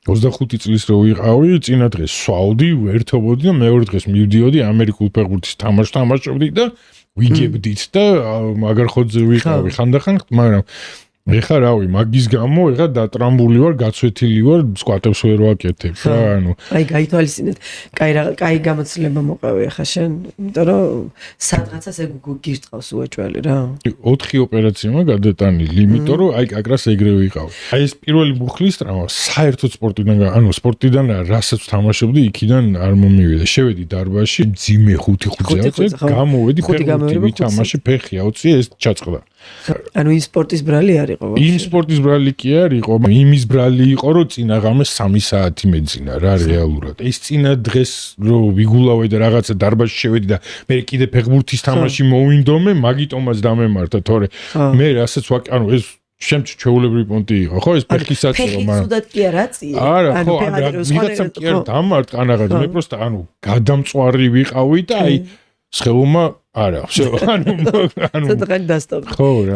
25 წლის რო ვიყავი, წინა დღეს სვავდი, ვერთობოდი და მეორე დღეს მივდიოდი ამერიკულ ფეხბურთის თამაშობდი და ვიგებდით და მაგარ ხოძე ვიყავი ხანდახან, მაგრამ ეხა რავი, მაგის გამო ეხა დატრამბული ვარ, გაცვეთილი ვარ, სკვატებს ვერ ვაკეთებ რა, ანუ აი გაითვალისწინეთ. კაი გამოცდილება მოყავი ახლა შენ, იმიტომ რომ სადღაცას ეგ გირწყავს უეჭველი რა. 4 ოპერაცია გადატანილი, იმიტომ რომ აი კაკრას ეგრე ვიყავი. აი ეს პირველი მუხლის ტრამა საერთოდ სპორტიდან რასაც თამაშობდი, იქიდან არ მომივიდა. შევედი დარბაზში, ძიმე 5 წელს, გამოვედი ფეხბურთი ვითამაშე, ფეხი აუწი, ეს ჩაწყდა. ანუ ის სპორტის ბრალი არ იყო. იმ სპორტის ბრალი კი არ იყო, იმის ბრალი იყო, რომ წინა ღამე 3 საათი მეძინა რა რეალურად. ეს წინა დღეს რომ ვიგულავე და რაღაცა დარბაზში შევედი და მე კიდე ფეხბურთის თამაში მოვინდომე, მაგიტომაც დამემართა, თორე მე რასაც ანუ ეს შემჩ ჩეულებრივი პონტი იყო, ხო ეს ფეხის საწევა, მაგრამ ფეხი სუდად კი არ აწია. არა, ხო, ვიღაცამ კი არ დამარტყა რაღაც, მე პროსტა გადამწვარი ვიყავი და აი სხეულმა არა, ანუ ცოტა ხანი დასტოვდა. ხო რა.